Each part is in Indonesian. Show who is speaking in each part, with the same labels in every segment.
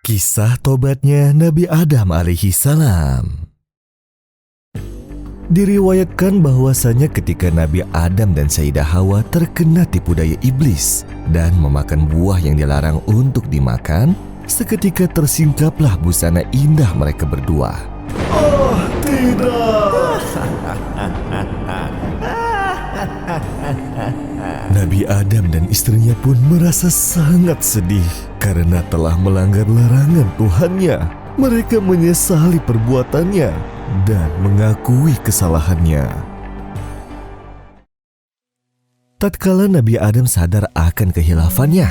Speaker 1: Kisah tobatnya Nabi Adam alaihi salam. Diriwayatkan bahwasanya ketika Nabi Adam dan Sayyidah Hawa terkena tipu daya iblis dan memakan buah yang dilarang untuk dimakan, seketika tersingkaplah busana indah mereka berdua. Oh, tidak! Nabi Adam dan istrinya pun merasa sangat sedih karena telah melanggar larangan Tuhannya. Mereka menyesali perbuatannya dan mengakui kesalahannya. Tatkala Nabi Adam sadar akan kehilafannya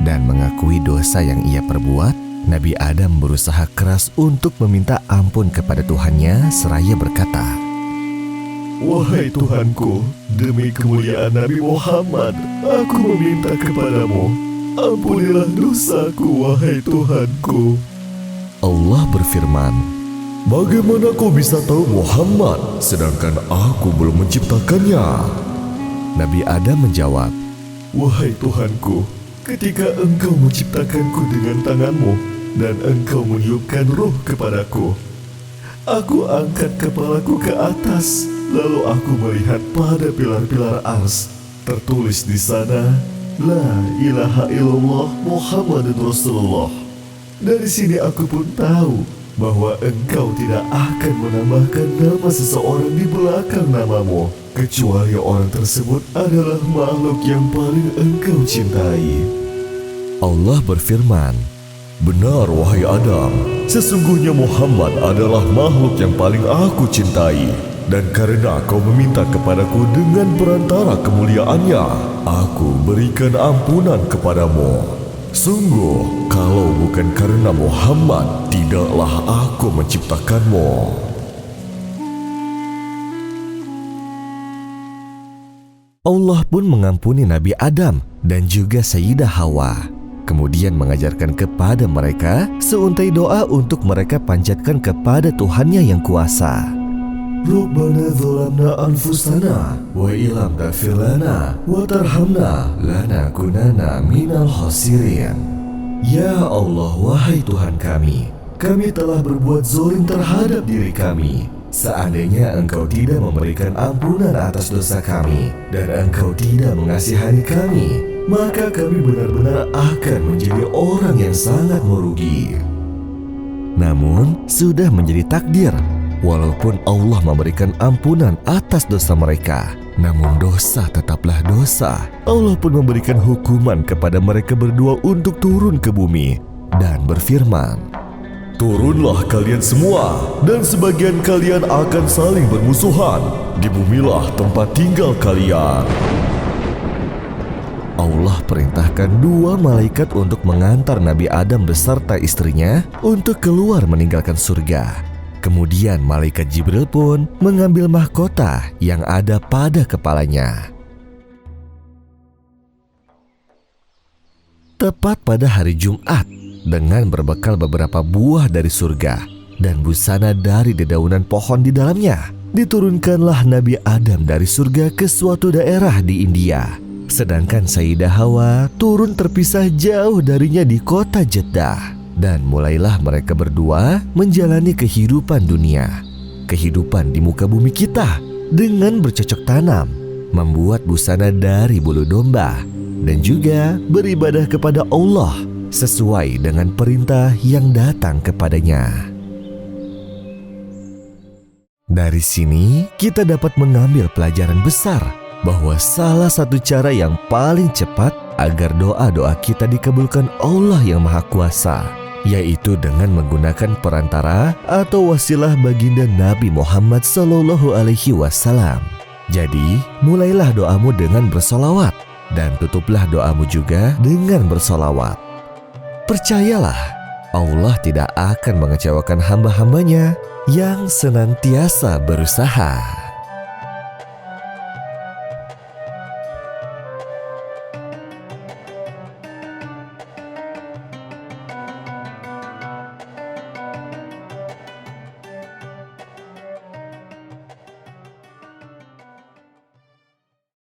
Speaker 1: dan mengakui dosa yang ia perbuat, Nabi Adam berusaha keras untuk meminta ampun kepada Tuhannya seraya berkata, "Wahai Tuhanku, demi kemuliaan Nabi Muhammad, aku meminta kepadamu, ampunilah dosaku, wahai Tuhanku." Allah berfirman, "Bagaimana kau bisa tahu Muhammad, sedangkan aku belum menciptakannya?" Nabi Adam menjawab, "Wahai Tuhanku, ketika engkau menciptakanku dengan tanganmu, dan engkau meniupkan ruh kepadaku, aku angkat kepalaku ke atas, lalu aku melihat pada pilar-pilar ars, tertulis di sana, La ilaha illallah Muhammadun Rasulullah. Dari sini aku pun tahu bahwa engkau tidak akan menambahkan nama seseorang di belakang namamu, kecuali orang tersebut adalah makhluk yang paling engkau cintai." Allah berfirman, "Benar wahai Adam, sesungguhnya Muhammad adalah makhluk yang paling aku cintai. Dan karena kau meminta kepadaku dengan perantara kemuliaannya, aku berikan ampunan kepadamu. Sungguh, kalau bukan karena Muhammad, tidaklah aku menciptakanmu." Allah pun mengampuni Nabi Adam dan juga Sayyidah Hawa. Kemudian mengajarkan kepada mereka seuntai doa untuk mereka panjatkan kepada Tuhannya yang kuasa. Rabbana dzalamna anfusana wa illam taghfir lana wa tarhamna lanakunanna minal khasirin. Ya Allah, wahai Tuhan kami telah berbuat zalim terhadap diri kami. Seandainya Engkau tidak memberikan ampunan atas dosa kami dan Engkau tidak mengasihani kami, maka kami benar-benar akan menjadi orang yang sangat merugi. Namun, sudah menjadi takdir. Walaupun Allah memberikan ampunan atas dosa mereka, namun dosa tetaplah dosa. Allah pun memberikan hukuman kepada mereka berdua untuk turun ke bumi dan berfirman, "Turunlah kalian semua, dan sebagian kalian akan saling bermusuhan. Di bumilah tempat tinggal kalian." Allah perintahkan dua malaikat untuk mengantar Nabi Adam beserta istrinya untuk keluar meninggalkan surga. Kemudian malaikat Jibril pun mengambil mahkota yang ada pada kepalanya. Tepat pada hari Jumat, dengan berbekal beberapa buah dari surga dan busana dari dedaunan pohon di dalamnya, diturunkanlah Nabi Adam dari surga ke suatu daerah di India. Sedangkan Sayyidah Hawa turun terpisah jauh darinya di kota Jeddah. Dan mulailah mereka berdua menjalani kehidupan dunia, kehidupan di muka bumi kita, dengan bercocok tanam, membuat busana dari bulu domba, dan juga beribadah kepada Allah sesuai dengan perintah yang datang kepadanya. Dari sini kita dapat mengambil pelajaran besar bahwa salah satu cara yang paling cepat agar doa-doa kita dikabulkan Allah yang Maha Kuasa, yaitu dengan menggunakan perantara atau wasilah baginda Nabi Muhammad SAW. Jadi, mulailah doamu dengan bersolawat dan tutuplah doamu juga dengan bersolawat. Percayalah, Allah tidak akan mengecewakan hamba-hambanya yang senantiasa berusaha.